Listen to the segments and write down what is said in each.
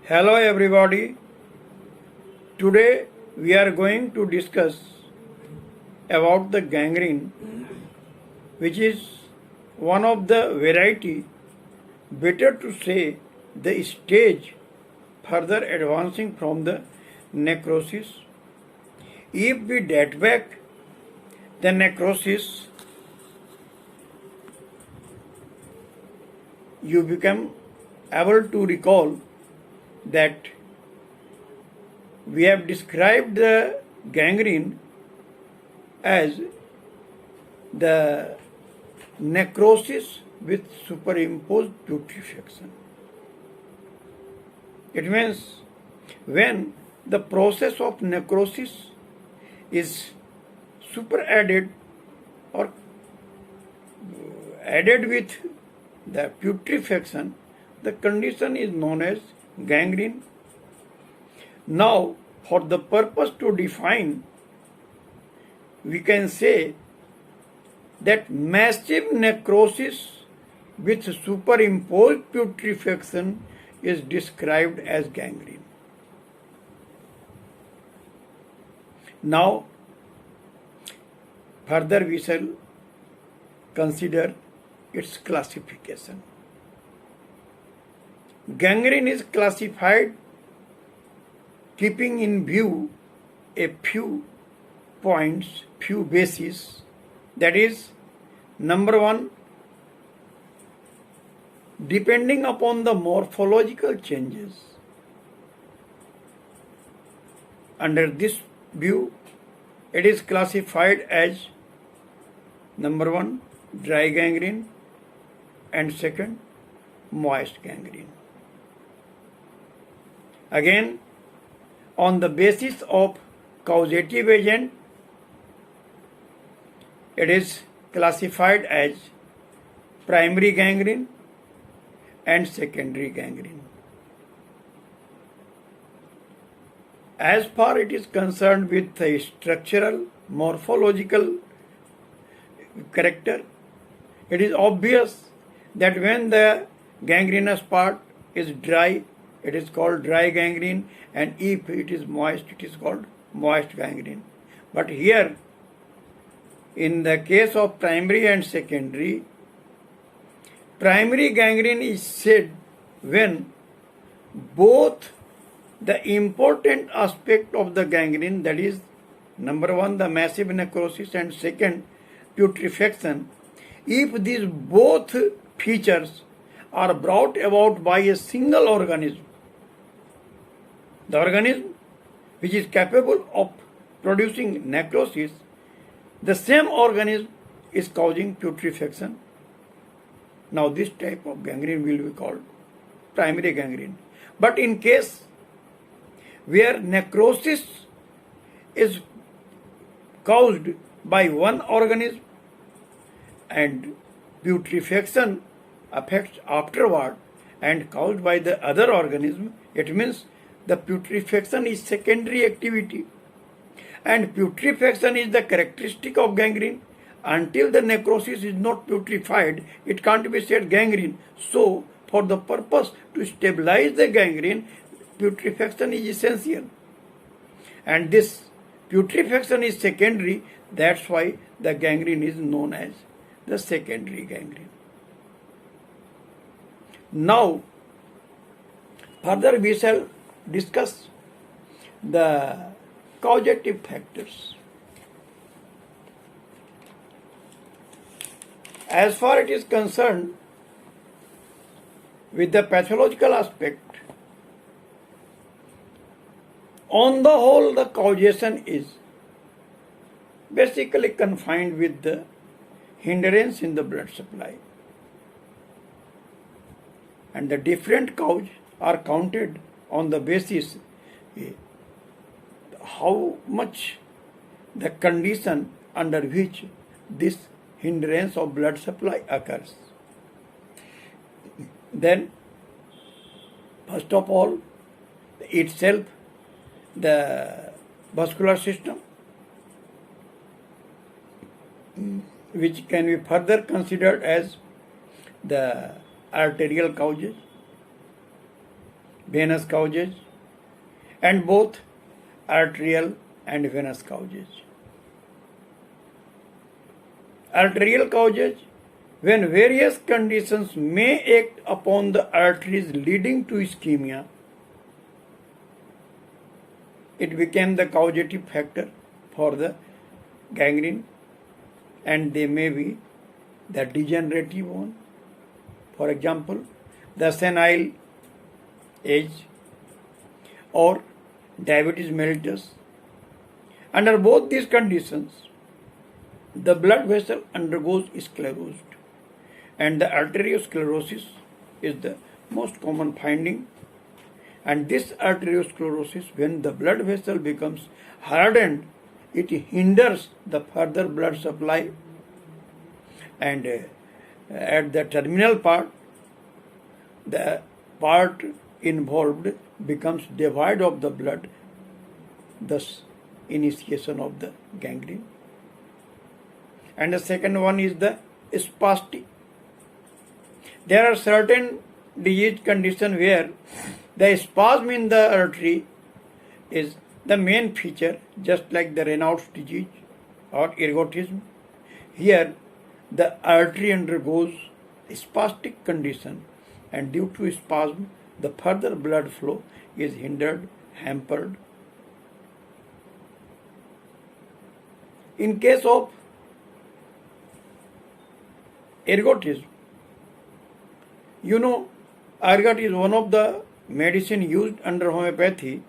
Hello everybody. Today we are going to discuss about the gangrene, which is one of the variety, better to say the stage further advancing from the necrosis. If we date back the necrosis, you become able to recall that we have described the gangrene as the necrosis with superimposed putrefaction. It means when the process of necrosis is superadded or added with the putrefaction, the condition is known as gangrene. Now, for the purpose to define, we can say that massive necrosis with superimposed putrefaction is described as gangrene. Now, further we shall consider its classification. Gangrene is classified keeping in view a few points, few bases. That is, number one, depending upon the morphological changes. Under this view, it is classified as number one, dry gangrene, and second, moist gangrene. Again, on the basis of causative agent, it is classified as primary gangrene and secondary gangrene. As far it is concerned with the structural, morphological character, it is obvious that when the gangrenous part is dry, it is called dry gangrene, and if it is moist, it is called moist gangrene. But here, in the case of primary and secondary, primary gangrene is said when both the important aspect of the gangrene, that is, number one, the massive necrosis, and second, putrefaction, if these both features are brought about by a single organism, the organism which is capable of producing necrosis, the same organism is causing putrefaction. Now this type of gangrene will be called primary gangrene. But in case where necrosis is caused by one organism and putrefaction affects afterward and caused by the other organism, it means the putrefaction is secondary activity, and putrefaction is the characteristic of gangrene. Until the necrosis is not putrefied, it can't be said gangrene. So, for the purpose to stabilize the gangrene, putrefaction is essential. And this putrefaction is secondary, that's why the gangrene is known as the secondary gangrene. Now, further we shall discuss the causative factors. As far as it is concerned with the pathological aspect, on the whole, the causation is basically confined with the hindrance in the blood supply. And the different causes are counted on the basis how much the condition under which this hindrance of blood supply occurs. Then, first of all, itself, the vascular system, which can be further considered as the arterial causes. venous causes, and both arterial and venous causes. Arterial causes, when various conditions may act upon the arteries leading to ischemia, it became the causative factor for the gangrene, and they may be the degenerative one. For example, the senile age or diabetes mellitus. Under both these conditions, the blood vessel undergoes sclerosed, and the arteriosclerosis is the most common finding. And this arteriosclerosis, when the blood vessel becomes hardened, it hinders the further blood supply, and at the terminal part, the part involved becomes devoid of the blood, thus initiation of the gangrene. And the second one is the spastic. There are certain disease conditions where the spasm in the artery is the main feature, just like the Raynaud's disease or ergotism. Here, the artery undergoes spastic condition, and due to spasm, the further blood flow is hindered, hampered. In case of ergotism, ergot is one of the medicine used under homeopathy,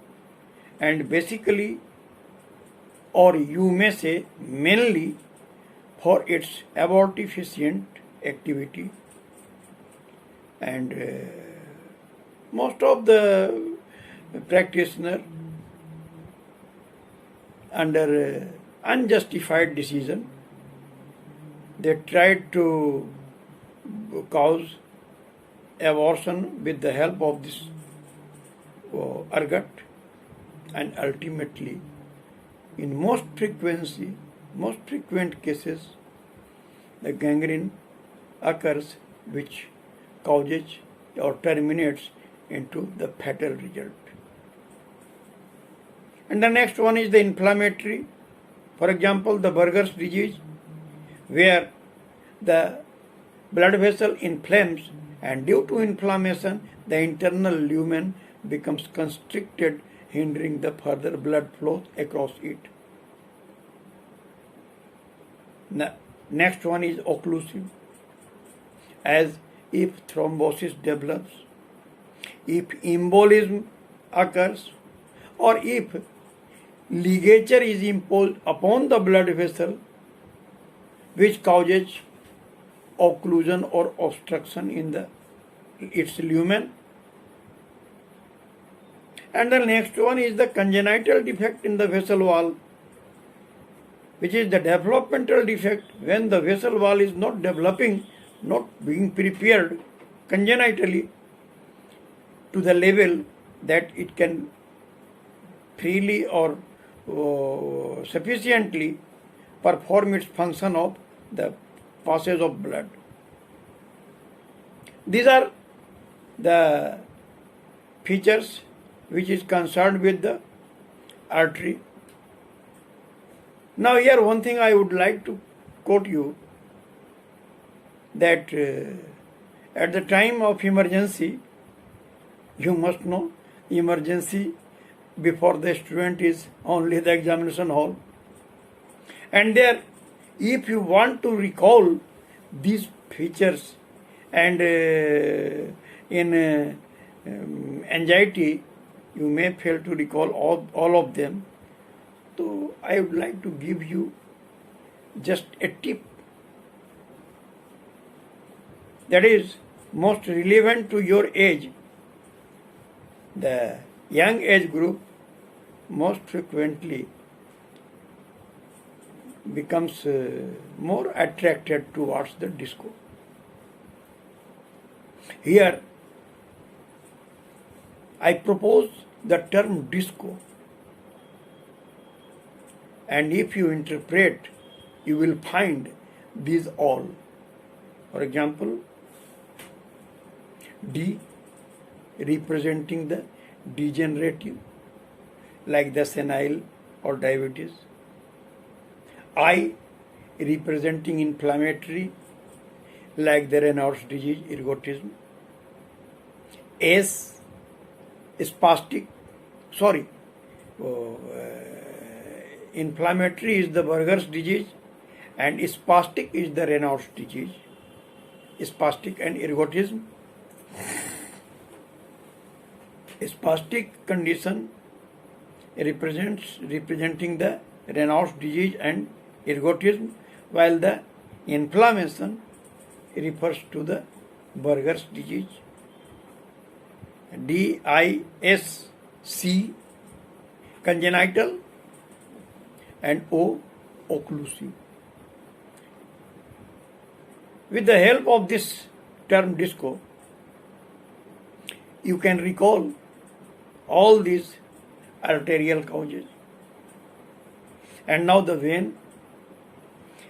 and basically, or you may say mainly, for its abortifacient activity. And most of the practitioners, under unjustified decision, they tried to cause abortion with the help of this ergot, and ultimately, in most frequent cases, the gangrene occurs, which causes or terminates into the fatal result. And the next one is the inflammatory. For example, the Buerger's disease, where the blood vessel inflames, and due to inflammation, the internal lumen becomes constricted, hindering the further blood flow across it. Next one is occlusive, as if thrombosis develops, if embolism occurs, or if ligature is imposed upon the blood vessel, which causes occlusion or obstruction in its lumen. And the next one is the congenital defect in the vessel wall, which is the developmental defect when the vessel wall is not developing, not being prepared congenitally to the level that it can freely or sufficiently perform its function of the passage of blood. These are the features which is concerned with the artery. Now here one thing I would like to quote you, that at the time of emergency, you must know, emergency before the student is only the examination hall. And there, if you want to recall these features, and in anxiety, you may fail to recall all of them. So I would like to give you just a tip that is most relevant to your age. The young age group most frequently becomes more attracted towards the disco. Here, I propose the term disco, and if you interpret, you will find these all. For example, D, representing the degenerative, like the senile or diabetes. I representing inflammatory, like the Raynaud's disease, ergotism. S spastic, sorry, inflammatory is the Buerger's disease and spastic is the Raynaud's disease. Spastic and ergotism. Spastic condition representing the Raynaud's disease and ergotism, while the inflammation refers to the Buerger's disease. DISC congenital and O occlusive. With the help of this term disco, you can recall all these arterial causes. And now the vein,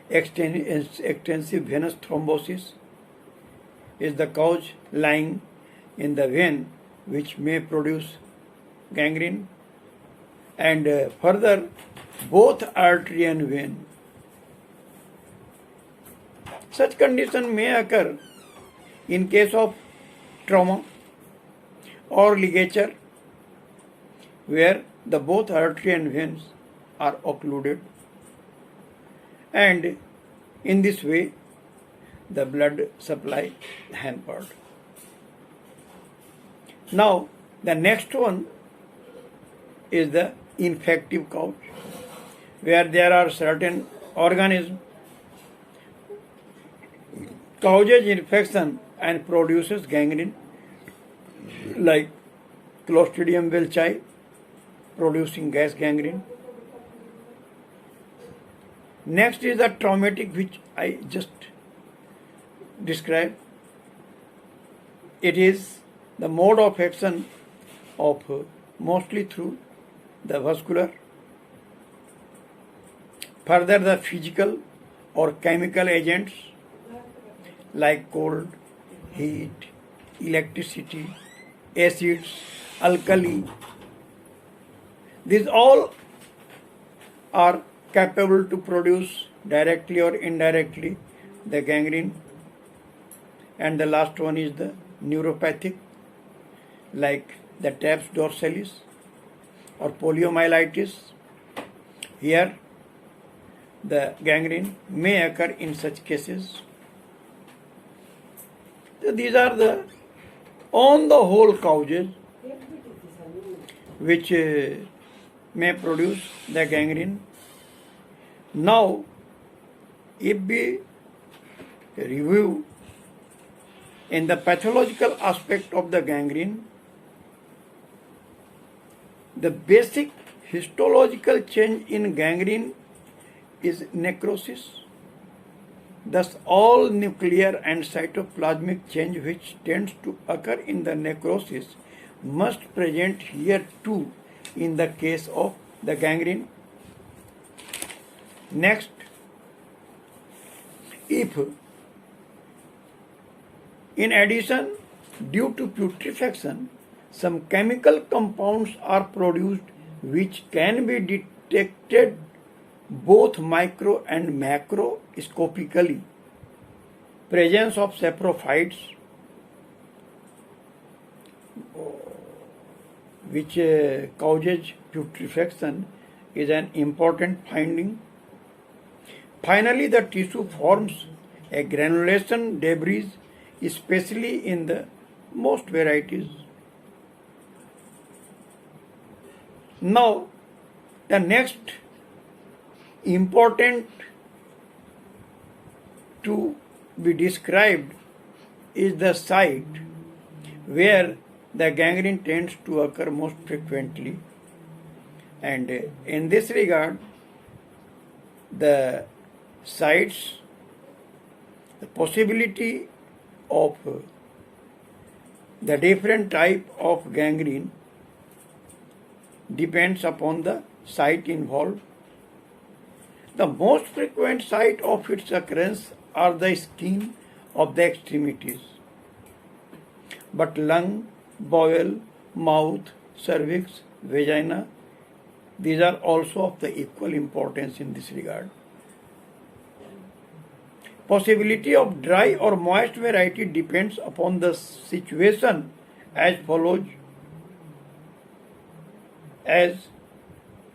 extensive venous thrombosis is the cause lying in the vein which may produce gangrene, and further both artery and vein. Such condition may occur in case of trauma or ligature where the both artery and veins are occluded, and in this way the blood supply hampered. Now the next one is the infective cause, where there are certain organisms causes infection and produces gangrene, like Clostridium welchi producing gas gangrene. Next is the traumatic, which I just described. It is the mode of action of mostly through the vascular. Further, the physical or chemical agents like cold, heat, electricity, acids, alkali. These all are capable to produce directly or indirectly the gangrene. And the last one is the neuropathic, like the TAPS dorsalis or poliomyelitis. Here the gangrene may occur in such cases. So these are the on the whole causes which may produce the gangrene. Now, if we review in the pathological aspect of the gangrene, the basic histological change in gangrene is necrosis. Thus, all nuclear and cytoplasmic change which tends to occur in the necrosis must present here too in the case of the gangrene. Next, if in addition, due to putrefaction, some chemical compounds are produced which can be detected both micro and macroscopically. Presence of saprophytes, which causes putrefaction, is an important finding. Finally, the tissue forms a granulation debris, especially in the most varieties. Now, the next important to be described is the site where the gangrene tends to occur most frequently, and in this regard the sites, the possibility of the different type of gangrene depends upon the site involved. The most frequent site of its occurrence are the skin of the extremities, but lung, bowel, mouth, cervix, vagina. These are also of the equal importance in this regard. Possibility of dry or moist variety depends upon the situation as follows. As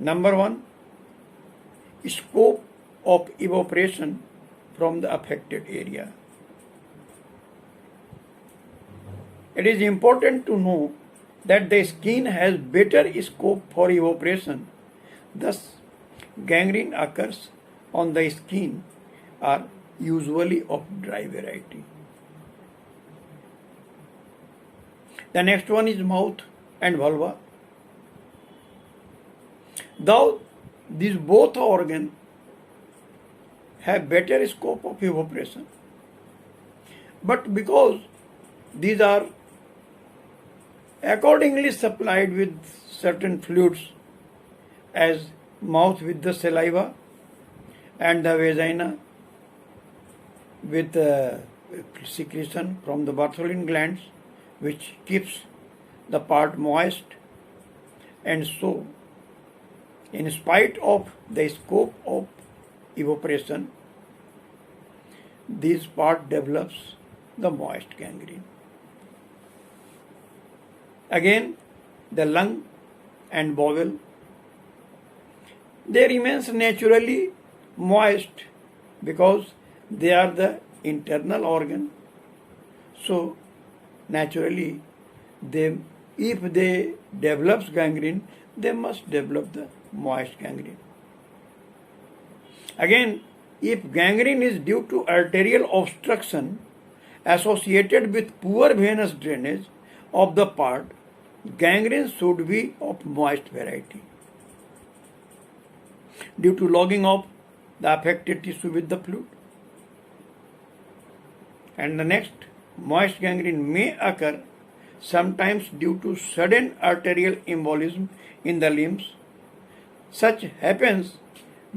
number one, scope of evaporation from the affected area. It is important to know that the skin has better scope for evaporation. Thus, gangrene occurs on the skin are usually of dry variety. The next one is mouth and vulva. Though these both organs have better scope of evaporation, but because these are accordingly supplied with certain fluids, as mouth with the saliva and the vagina with secretion from the Bartholin glands, which keeps the part moist, and so in spite of the scope of evaporation, this part develops the moist gangrene. Again, the lung and bowel, they remains naturally moist because they are the internal organ. So naturally, if they develops gangrene, they must develop the moist gangrene. Again, if gangrene is due to arterial obstruction associated with poor venous drainage of the part, gangrene should be of moist variety. Due to logging of the affected tissue with the fluid. And the next, moist gangrene may occur sometimes due to sudden arterial embolism in the limbs. Such happens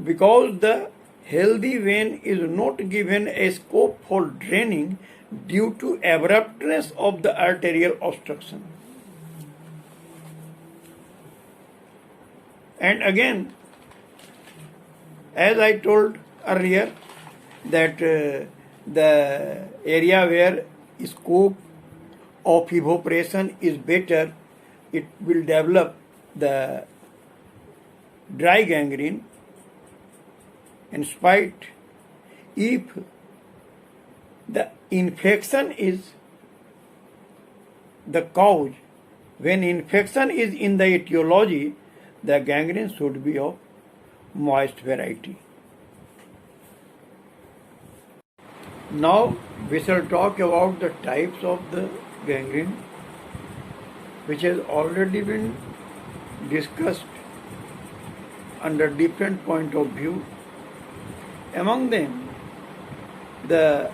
because the healthy vein is not given a scope for draining due to abruptness of the arterial obstruction. And again, as I told earlier, that the area where scope of evaporation is better, it will develop the dry gangrene. In spite, if the infection is the cause, when infection is in the etiology, the gangrene should be of moist variety. Now we shall talk about the types of the gangrene, which has already been discussed under different point of view. Among them, the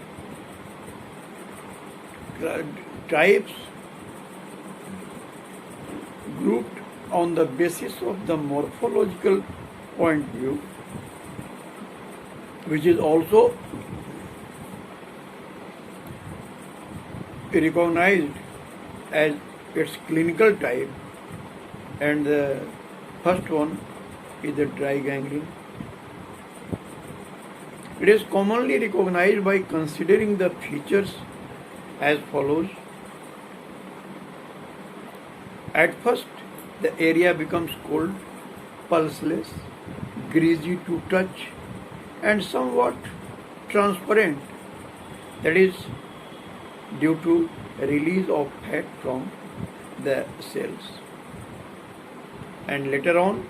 types grouped on the basis of the morphological point of view, which is also recognized as its clinical type, and the first one is the dry gangrene. It is commonly recognized by considering the features as follows. At first, the area becomes cold, pulseless, greasy to touch, and somewhat transparent. That is due to release of fat from the cells. And later on,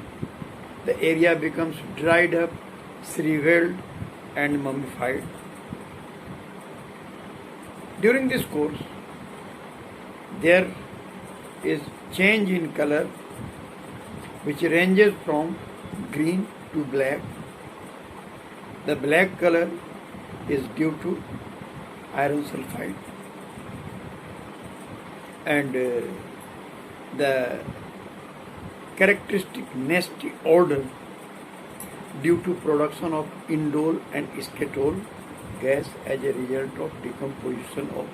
the area becomes dried up, shriveled, and mummified. During this course, there is change in color, which ranges from green to black. The black color is due to iron sulfide, and the characteristic nasty odor due to production of indole and scatol gas as a result of decomposition of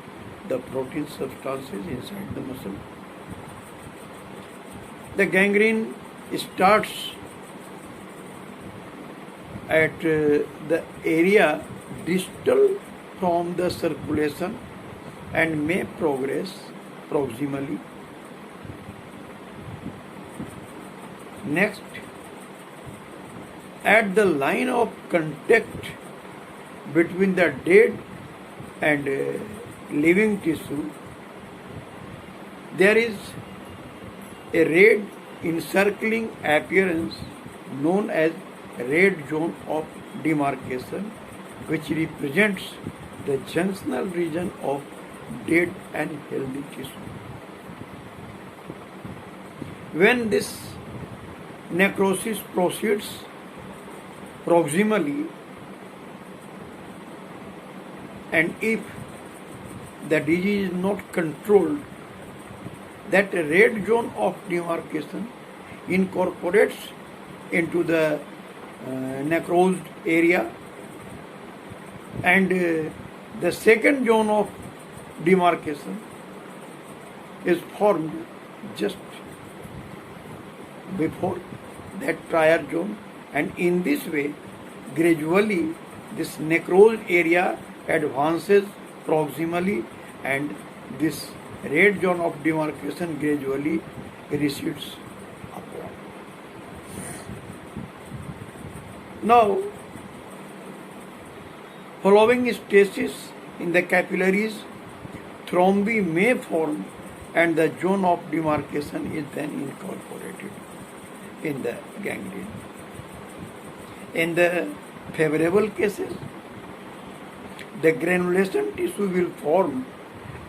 the protein substances inside the muscle. The gangrene starts at the area distal from the circulation and may progress proximally. Next, at the line of contact between the dead and living tissue, there is a red encircling appearance known as red zone of demarcation, which represents the junctional region of dead and healthy tissue. When this necrosis proceeds proximally, and if the disease is not controlled, that red zone of demarcation incorporates into the necrosed area, and the second zone of demarcation is formed just before that prior zone, and in this way gradually this necrosed area advances proximally and this red zone of demarcation gradually recedes upward. Now, following stasis in the capillaries, thrombi may form and the zone of demarcation is then incorporated in the gangrene. In the favorable cases, the granulation tissue will form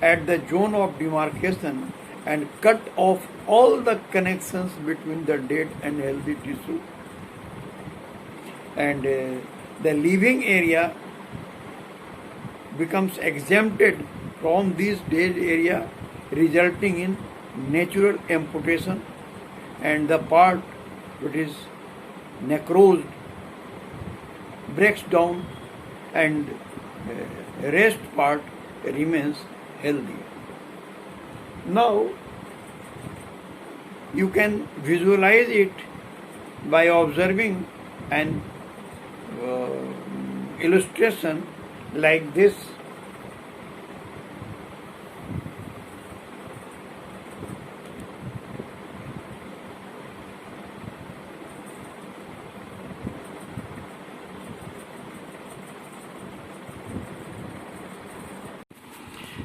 at the zone of demarcation and cut off all the connections between the dead and healthy tissue, and the living area becomes exempted from this dead area, resulting in natural amputation, and the part which is necrosed breaks down and rest part remains healthy. Now you can visualize it by observing an illustration like this.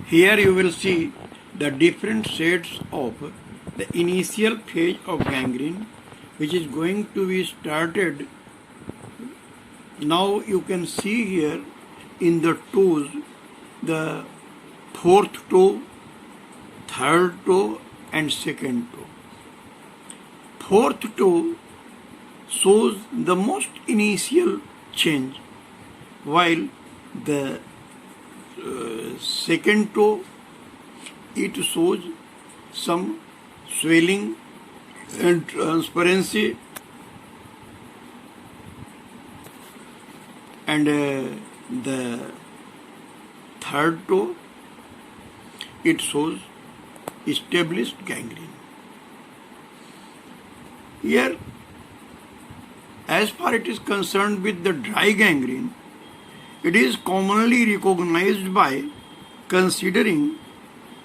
Here you will see the different shades of the initial phase of gangrene, which is going to be started. Now you can see here in the toes, the fourth toe, third toe and second toe. Fourth toe shows the most initial change, while the second toe, it shows some swelling and transparency, and the third toe, it shows established gangrene. Here, as far it is concerned with the dry gangrene, it is commonly recognized by considering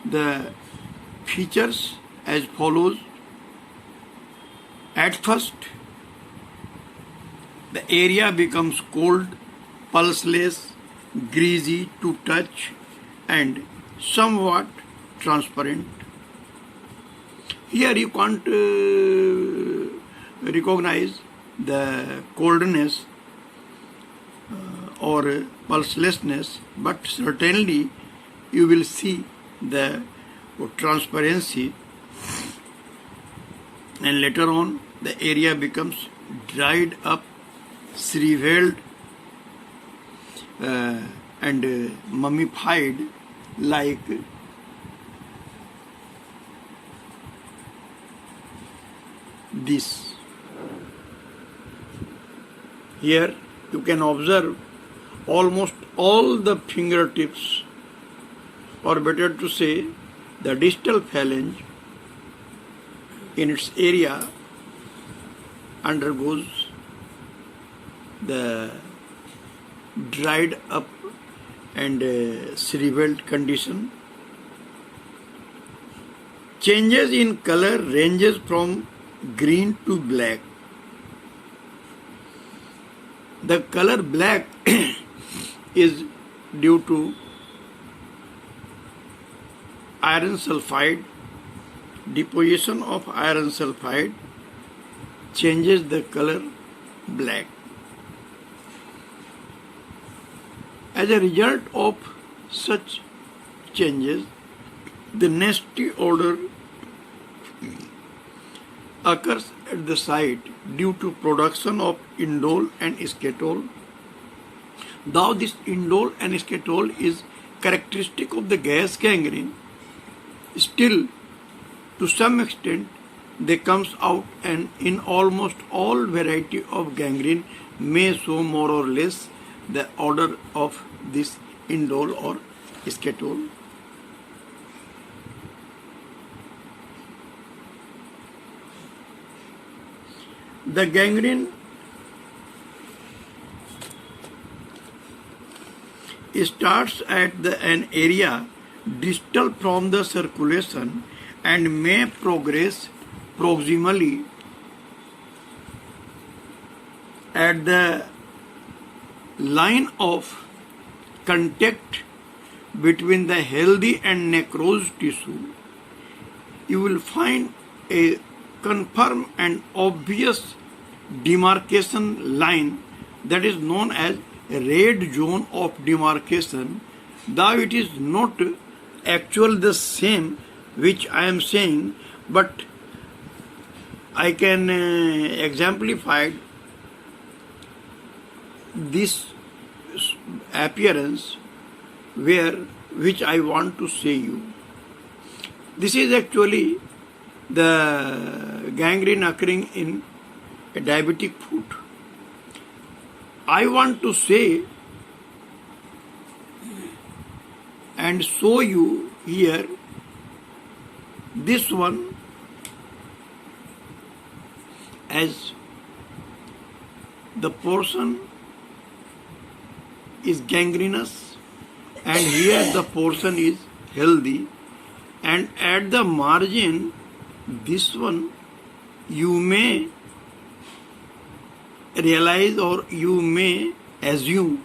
the features as follows. At first, the area becomes cold, pulseless, greasy to touch, and somewhat transparent. Here you can't recognize the coldness or pulselessness, but certainly you will see the transparency, and later on the area becomes dried up, shriveled and mummified like this. Here you can observe almost all the fingertips, or better to say the distal phalange, in its area undergoes the dried up and shriveled condition. Changes in color ranges from green to black. The color black is due to iron sulfide. Deposition of iron sulfide changes the color black. As a result of such changes, the nasty odor occurs at the site due to production of indole and scatol. Though this indole and scatol is characteristic of the gas gangrene, still to some extent they comes out, and in almost all variety of gangrene may show more or less the odor of this indole or scatol. The gangrene starts at an area distal from the circulation and may progress proximally at the line of contact between the healthy and necrosed tissue. You will find a confirmed and obvious demarcation line that is known as red zone of demarcation, though it is not actually the same which I am saying, but I can exemplify this appearance which I want to say you. This is actually the gangrene occurring in a diabetic foot. I want to say and show you here this one as the portion is gangrenous and here the portion is healthy, and at the margin this one you may realize or you may assume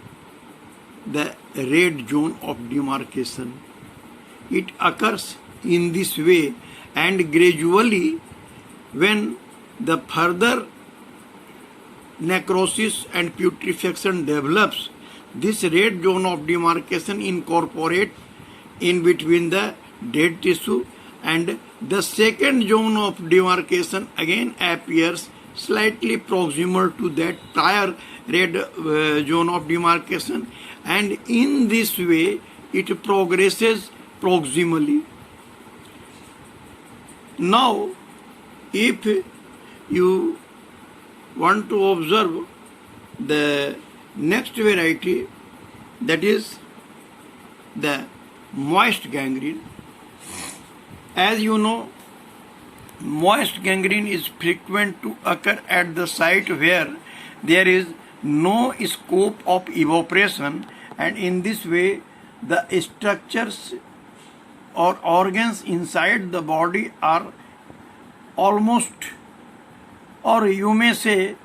the red zone of demarcation. It occurs in this way, and gradually when the further necrosis and putrefaction develops, this red zone of demarcation incorporates in between the dead tissue, and the second zone of demarcation again appears slightly proximal to that prior red zone of demarcation, and in this way it progresses proximally. Now, if you want to observe the next variety, that is the moist gangrene. As you know, moist gangrene is frequent to occur at the site where there is no scope of evaporation, and in this way the structures or organs inside the body are almost, or you may say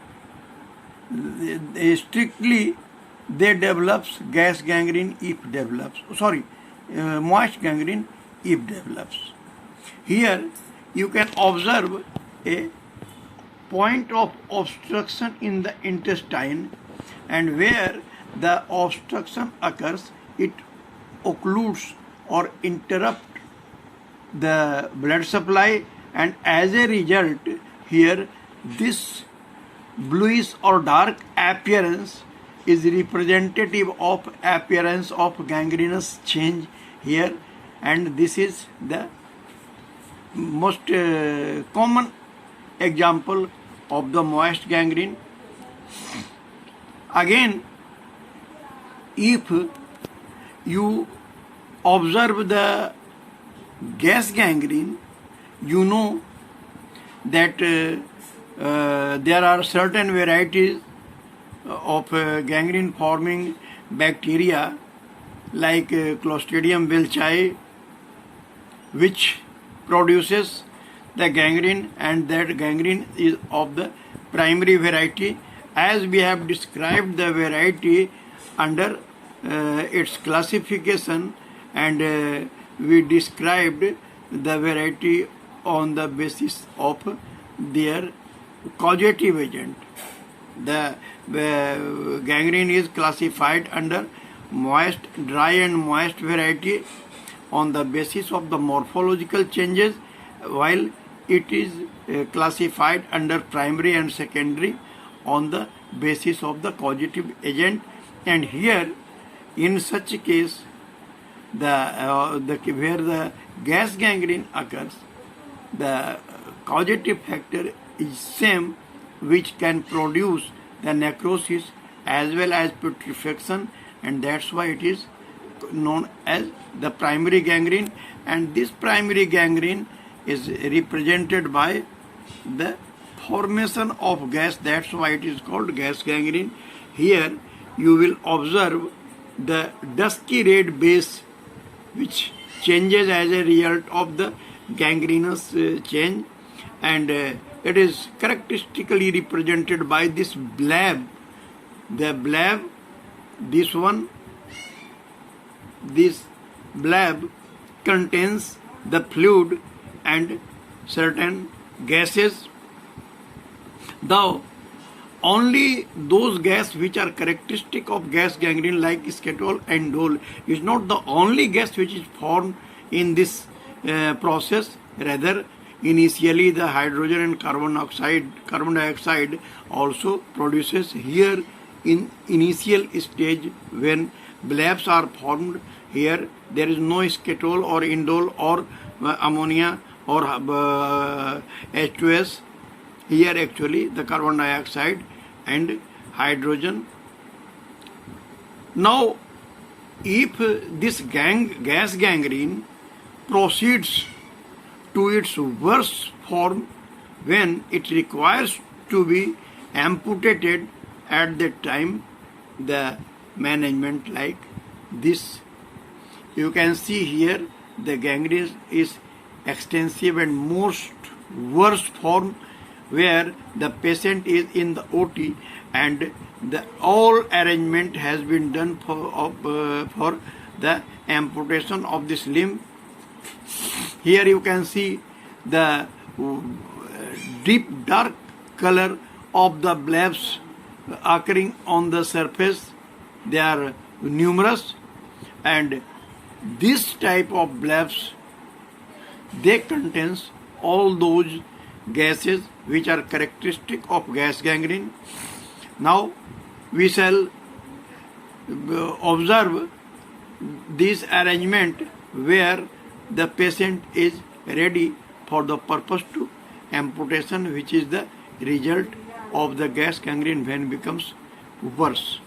strictly, they develops gas gangrene if develops, moist gangrene if develops. Here you can observe a point of obstruction in the intestine, and where the obstruction occurs, it occludes or interrupts the blood supply, and as a result here this bluish or dark appearance is representative of appearance of gangrenous change here, and this is the most common example of the moist gangrene. Again, if you observe the gas gangrene, you know that there are certain varieties of gangrene forming bacteria like Clostridium welchi, which produces the gangrene, and that gangrene is of the primary variety, as we have described the variety under its classification, and we described the variety on the basis of their causative agent. The gangrene is classified under moist, dry and moist variety on the basis of the morphological changes, while it is classified under primary and secondary on the basis of the causative agent. And here, in such a case, where the gas gangrene occurs, the causative factor is same, which can produce the necrosis as well as putrefaction, and that's why it is known as the primary gangrene. And this primary gangrene is represented by the formation of gas, that's why it is called gas gangrene. Here you will observe the dusky red base which changes as a result of the gangrenous change, and it is characteristically represented by this blab. The blab, this blab contains the fluid and certain gases. Though only those gas which are characteristic of gas gangrene like scatol and dole is not the only gas which is formed in this process. Rather, initially the hydrogen and carbon dioxide also produces here in initial stage. When blabs are formed, here there is no scatol or indole or ammonia or H2S. Here actually the carbon dioxide and hydrogen. Now, if this gas gangrene proceeds to its worst form, when it requires to be amputated, at that time the management like this. You can see here the gangrene is extensive and most worst form, where the patient is in the OT and the all arrangement has been done for the amputation of this limb. Here you can see the deep dark color of the blabs occurring on the surface. They are numerous, and this type of blabs, they contains all those gases which are characteristic of gas gangrene. Now we shall observe this arrangement where the patient is ready for the purpose to amputation, which is the result of the gas gangrene when becomes worse.